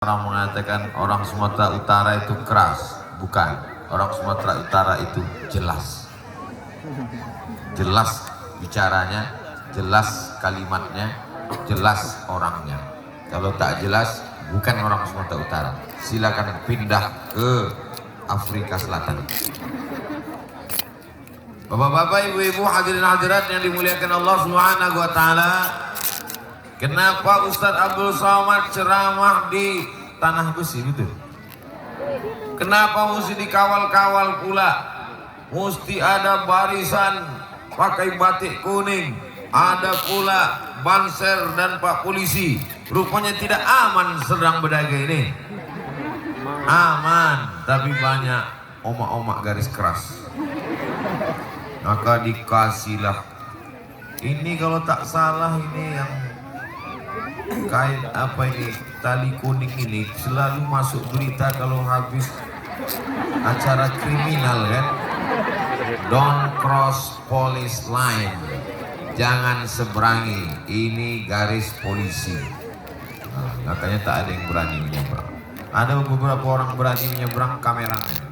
Orang mengatakan orang Sumatera Utara itu keras, bukan. Orang Sumatera Utara itu jelas, jelas bicaranya, jelas kalimatnya, jelas orangnya. Kalau tak jelas, bukan orang Sumatera Utara. Silakan pindah ke Afrika Selatan. Bapak-bapak, ibu-ibu, hadirin hadirat yang dimuliakan Allah Subhanahu wa taala. Kenapa Ustadz Abdul Somad ceramah di tanah besi, betul? Kenapa mesti dikawal-kawal pula? Mesti ada barisan pakai batik kuning, ada pula banser dan pak polisi. Rupanya tidak aman sedang berdagang ini. Aman, tapi banyak omak-omak garis keras. Maka dikasihlah. Ini kalau tak salah ini yang kain apa ini, tali kuning ini selalu masuk berita kalau habis acara kriminal kan. Don't cross police line, jangan seberangi, ini garis polisi. Nah, katanya tak ada yang berani menyeberang. Ada beberapa orang berani menyeberang kameranya.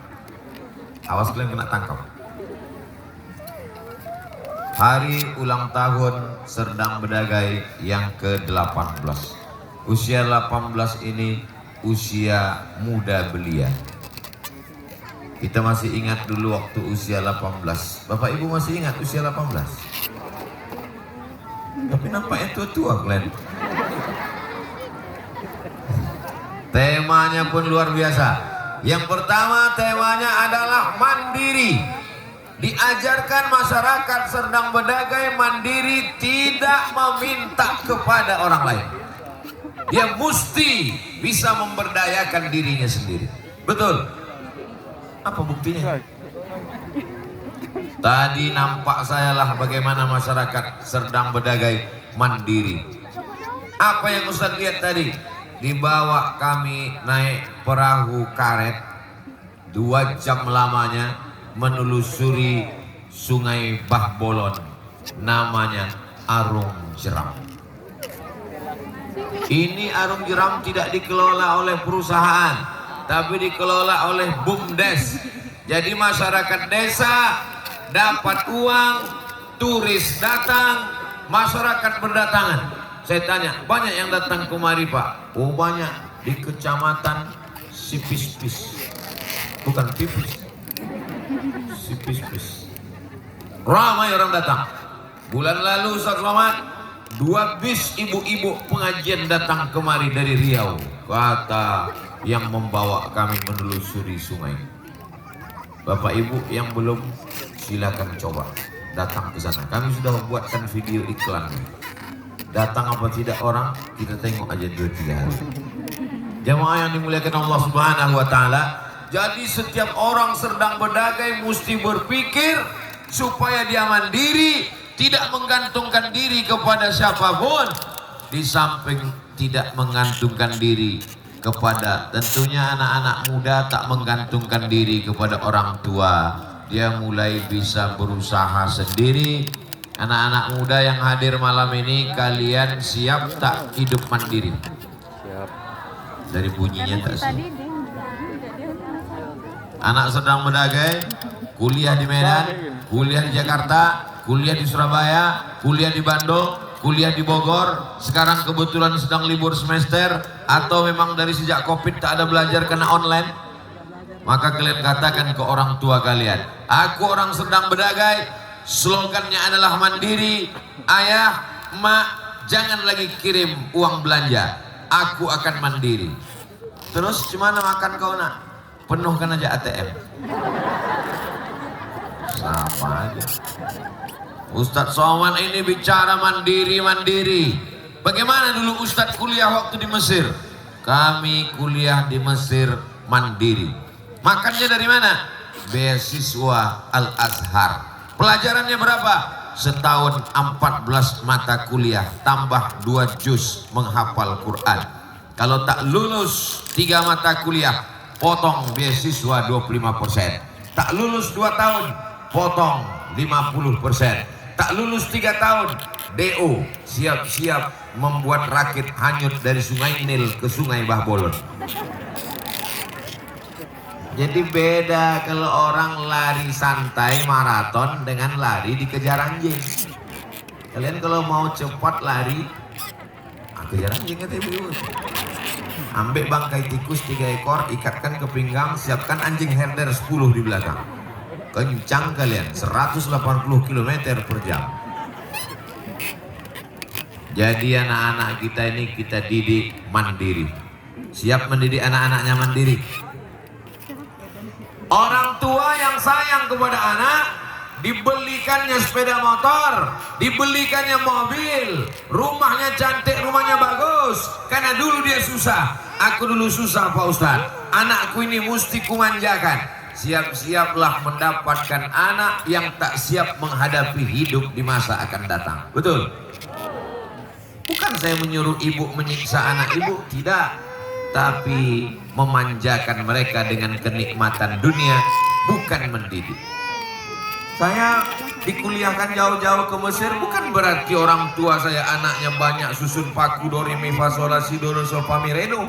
Awas kalian kena tangkap. Hari ulang tahun Serdang Bedagai yang ke-18. Usia 18 ini usia muda belia. Kita masih ingat dulu waktu usia 18. Bapak Ibu masih ingat usia 18? Tapi nampaknya tua-tua kalian. Temanya pun luar biasa. Yang pertama temanya adalah mandiri. Diajarkan masyarakat Serdang Bedagai mandiri, tidak meminta kepada orang lain. Dia mesti bisa memberdayakan dirinya sendiri. Betul? Apa buktinya? Tadi nampak saya lah bagaimana masyarakat Serdang Bedagai mandiri. Apa yang Ustaz lihat tadi? Dibawa kami naik perahu karet 2 jam lamanya menelusuri Sungai Bahbolon, namanya Arung Jeram. Ini Arung Jeram tidak dikelola oleh perusahaan, tapi dikelola oleh BUMDes. Jadi masyarakat desa dapat uang, turis datang, masyarakat berdatangan. Saya tanya, banyak yang datang kemari Pak? Oh banyak, di kecamatan Sipis-Pis, bukan Pipis, Sipis-Pis. Ramai orang datang. Bulan lalu Ustaz Somad, 2 bis ibu-ibu pengajian datang kemari dari Riau. Kata yang membawa kami menelusuri sungai. Bapak Ibu yang belum, silakan coba datang ke sana. Kami sudah membuatkan video iklan. Datang apa tidak orang, kita tengok aja 2-3 hari. Jamaah yang dimuliakan Allah Subhanahu wa taala. Jadi setiap orang Serdang Bedagai mesti berpikir supaya dia mandiri, tidak menggantungkan diri kepada siapapun. Di samping tidak menggantungkan diri kepada, tentunya anak-anak muda tak menggantungkan diri kepada orang tua. Dia mulai bisa berusaha sendiri. Anak-anak muda yang hadir malam ini, kalian siap tak hidup mandiri? Siap. Dari bunyinya tak siap. Anak Serdang Bedagai, kuliah di Medan, kuliah di Jakarta, kuliah di Surabaya, kuliah di Bandung, kuliah di Bogor. Sekarang kebetulan sedang libur semester, atau memang dari sejak Covid tak ada belajar karena online. Maka kalian katakan ke orang tua kalian, aku orang Serdang Bedagai, slogannya adalah mandiri. Ayah, mak, jangan lagi kirim uang belanja, aku akan mandiri. Terus gimana makan kau nak? Penuhkan aja ATM. Sama aja. Ustadz Somad ini bicara mandiri-mandiri. Bagaimana dulu Ustadz kuliah waktu di Mesir? Kami kuliah di Mesir mandiri. Makannya dari mana? Beasiswa Al-Azhar. Pelajarannya berapa? Setahun 14 mata kuliah, tambah 2 juz menghafal Quran. Kalau tak lulus 3 mata kuliah, potong beasiswa 25%. Tak lulus 2 tahun, potong 50%. Tak lulus 3 tahun, DO siap-siap membuat rakit hanyut dari sungai Nil ke sungai Bahbolon. Jadi beda kalau orang lari santai maraton dengan lari dikejar anjing. Kalian kalau mau cepat lari, kejar anjing kata ibu. Ambil bangkai tikus 3 ekor, ikatkan ke pinggang, siapkan anjing herder 10 di belakang. Kencang kalian, 180 km per jam. Jadi anak-anak kita ini kita didik mandiri. Siap mendidik anak-anaknya mandiri. Orang tua yang sayang kepada anak, dibelikannya sepeda motor, dibelikannya mobil, rumahnya cantik, rumahnya bagus. Karena dulu dia susah. Aku dulu susah Pak Ustadz. Anakku ini mesti kumanjakan. Siap-siaplah mendapatkan anak yang tak siap menghadapi hidup di masa akan datang. Betul? Bukan saya menyuruh ibu menyiksa anak ibu, tidak. Tapi memanjakan mereka dengan kenikmatan dunia, bukan mendidik. Saya dikuliahkan jauh-jauh ke Mesir, bukan berarti orang tua saya anaknya banyak susun paku do re mi fa sol la si do re sol fa mi re do.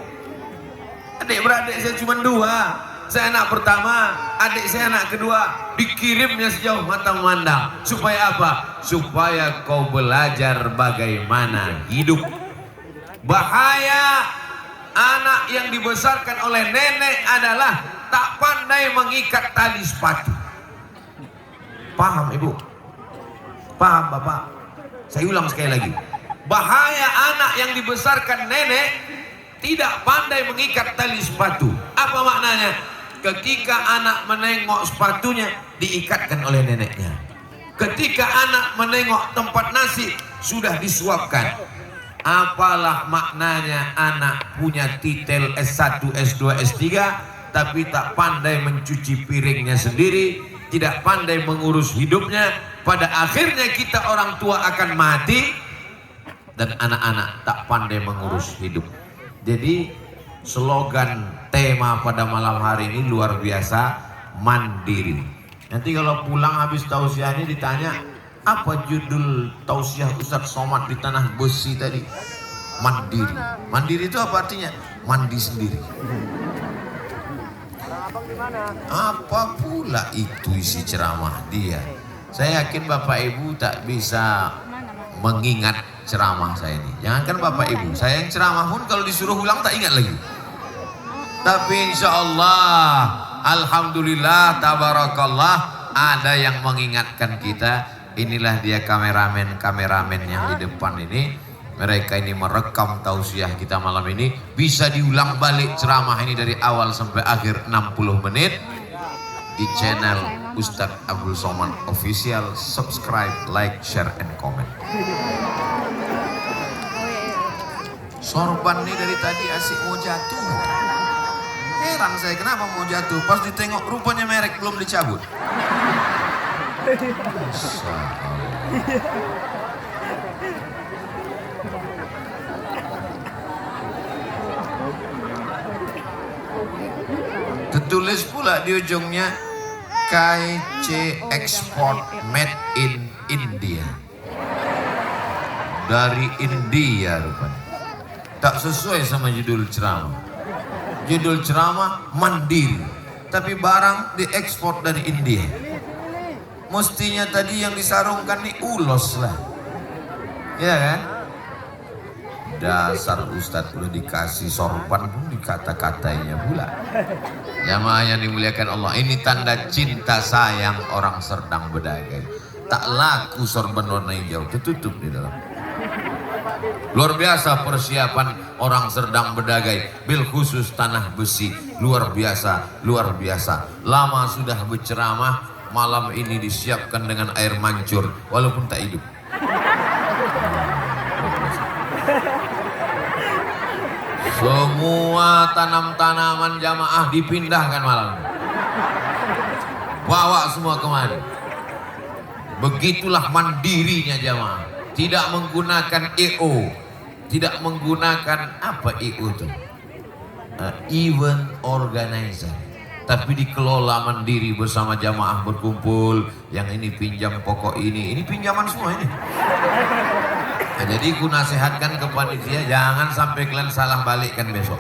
Adik beradik saya cuma 2. Saya anak pertama, adik saya anak kedua. Dikirimnya sejauh mata memandang. Supaya apa? Supaya kau belajar bagaimana hidup. Bahaya anak yang dibesarkan oleh nenek adalah tak pandai mengikat tali sepatu. Paham ibu? Paham bapak? Saya ulang sekali lagi. Bahaya anak yang dibesarkan nenek tidak pandai mengikat tali sepatu. Apa maknanya? Ketika anak menengok sepatunya diikatkan oleh neneknya. Ketika anak menengok tempat nasi sudah disuapkan. Apalah maknanya anak punya titel S1, S2, S3 tapi tak pandai mencuci piringnya sendiri, tidak pandai mengurus hidupnya. Pada akhirnya kita orang tua akan mati dan anak-anak tak pandai mengurus hidup. Jadi slogan tema pada malam hari ini luar biasa, mandiri. Nanti kalau pulang habis tausiah ini ditanya, apa judul tausiah Ustadz Somad di Tanah Besi tadi? Mandiri. Mandiri itu apa artinya? Mandi sendiri. Apa pula itu isi ceramah dia? Saya yakin Bapak Ibu tak bisa mengingat ceramah saya ini. Jangankan Bapak Ibu, saya yang ceramah pun kalau disuruh ulang tak ingat lagi. Tapi insya Allah, alhamdulillah, tabarakallah, ada yang mengingatkan kita. Inilah dia kameramen yang di depan ini. Mereka ini merekam tausiah kita malam ini. Bisa diulang balik ceramah ini dari awal sampai akhir 60 menit di channel Ustadz Abdul Somad Official. Subscribe, like, share, and comment. Sorban nih dari tadi asik mau jatuh. Heran saya kenapa mau jatuh. Pas ditengok rupanya merek belum dicabut. Tertulis pula di ujungnya KC Export Made in India. Dari India rupanya. Tak sesuai sama judul ceramah. Judul ceramah mandiri, tapi barang diekspor dari India. Mestinya tadi yang disarungkan nih ulos lah, ya kan? Dasar Ustadz udah dikasih sorban pun dikata-katanya pula. Jamaah yang dimuliakan Allah, ini tanda cinta sayang orang Serdang Bedagai. Tak laku sorban warna hijau, tertutup di dalam. Luar biasa persiapan orang Serdang Bedagai, bil khusus Tanah Besi. Luar biasa, luar biasa. Lama sudah berceramah, malam ini disiapkan dengan air mancur, walaupun tak hidup. Semua tanam-tanaman jamaah dipindahkan malam ini. Bawa semua kemari. Begitulah mandirinya jamaah. Tidak menggunakan EO. Tidak menggunakan apa EO itu? Event organizer. Tapi dikelola mandiri bersama jamaah berkumpul. Yang ini pinjam pokok ini pinjaman semua ini. Nah, jadi ku nasihatkan ke panitia, jangan sampai kalian salah balikkan besok.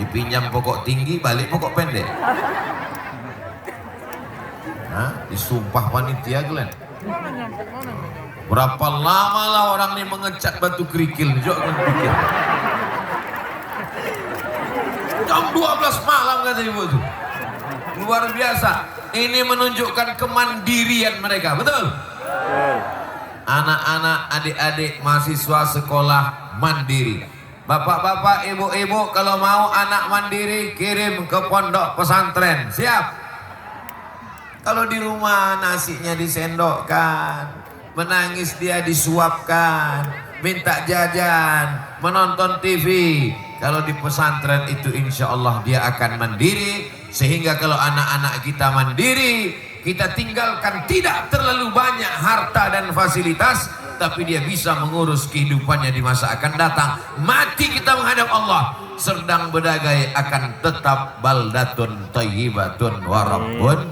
Dipinjam pokok tinggi, balik pokok pendek. Nah, disumpah panitia kalian. Berapa lama lah orang ini mengecat batu kerikil? Jom pikir. Jam 12 malam kata ibu itu. Luar biasa. Ini menunjukkan kemandirian mereka, betul? Anak-anak, adik-adik, mahasiswa sekolah mandiri. Bapak-bapak, ibu-ibu, kalau mau anak mandiri kirim ke pondok pesantren. Siap? Kalau di rumah nasinya disendokkan, menangis dia disuapkan, minta jajan, menonton TV. Kalau di pesantren itu insya Allah dia akan mandiri. Sehingga kalau anak-anak kita mandiri, kita tinggalkan tidak terlalu banyak harta dan fasilitas, tapi dia bisa mengurus kehidupannya di masa akan datang. Mati kita menghadap Allah, sedang berdagai akan tetap baldatun thayyibatun wa rabbun.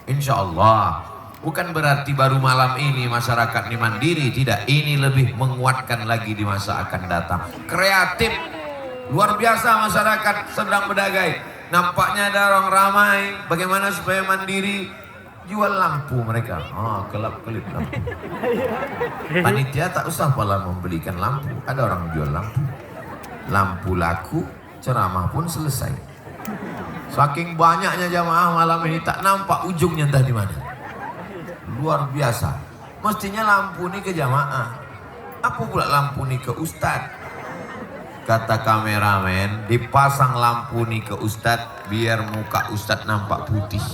Insya Allah. Bukan berarti baru malam ini masyarakat ini mandiri, tidak. Ini lebih menguatkan lagi di masa akan datang. Kreatif, luar biasa masyarakat sedang berdagai. Nampaknya ada orang ramai. Bagaimana supaya mandiri? Jual lampu mereka. Kelap-kelip lampu. Panitia tak usah pala membelikan lampu. Ada orang jual lampu. Lampu laku, ceramah pun selesai. Saking banyaknya jamaah malam ini tak nampak ujungnya entah di mana. Luar biasa. Mestinya lampu ini ke jamaah. Apa pula lampu ini ke ustadz? Kata kameramen, dipasang lampu nih ke ustadz biar muka ustadz nampak putih.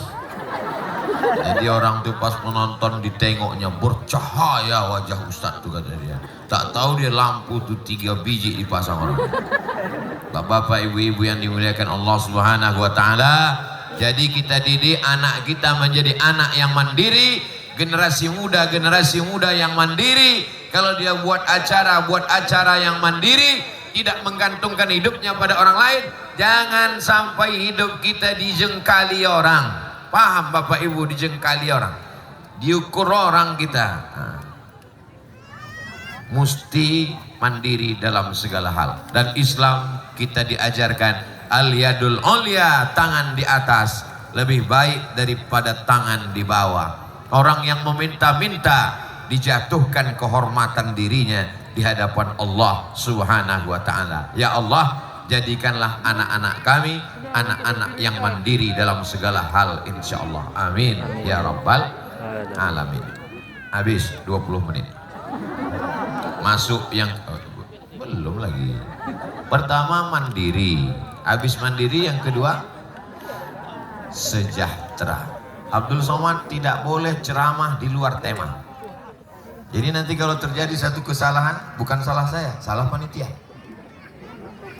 Jadi orang tuh pas menonton ditengoknya bercahaya wajah ustadz tuh kata dia. Tak tahu dia lampu tuh 3 biji dipasang orang. Bapak-bapak, ibu-ibu yang dimuliakan Allah Subhanahu wa taala, jadi kita didik anak kita menjadi anak yang mandiri, generasi muda yang mandiri. Kalau dia buat acara yang mandiri, tidak menggantungkan hidupnya pada orang lain. Jangan sampai hidup kita dijengkali orang. Paham Bapak Ibu, dijengkali orang, diukur orang kita. Mesti mandiri dalam segala hal. Dan Islam kita diajarkan al-yadul ulya, tangan di atas lebih baik daripada tangan di bawah. Orang yang meminta-minta dijatuhkan kehormatan dirinya di hadapan Allah Subhanahu wa taala. Ya Allah, jadikanlah anak-anak kami anak-anak yang mandiri dalam segala hal insyaallah. Amin ya rabbal alamin. Habis 20 menit. Masuk yang belum lagi. Pertama mandiri, habis mandiri yang kedua sejahtera. Abdul Somad tidak boleh ceramah di luar tema. Jadi nanti kalau terjadi satu kesalahan, bukan salah saya, salah panitia.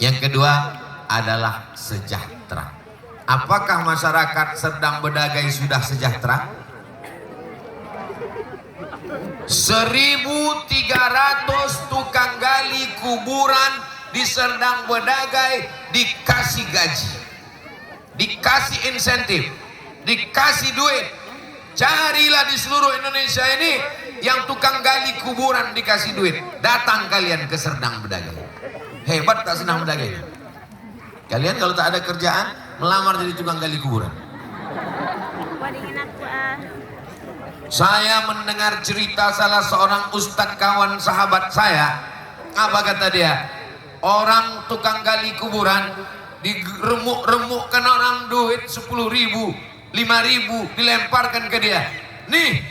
Yang kedua adalah sejahtera. Apakah masyarakat sedang berdagai sudah sejahtera? 1.300 tukang gali kuburan di Serdang Bedagai dikasih gaji, dikasih insentif, dikasih duit. Carilah di seluruh Indonesia ini yang tukang gali kuburan dikasih duit. Datang kalian ke Serdang Bedagai. Hebat tak Serdang Bedagai? Kalian kalau tak ada kerjaan melamar jadi tukang gali kuburan. Saya mendengar cerita salah seorang ustadz kawan sahabat saya. Apa kata dia? Orang tukang gali kuburan diremuk-remukkan orang duit 10.000, 5.000 dilemparkan ke dia. Nih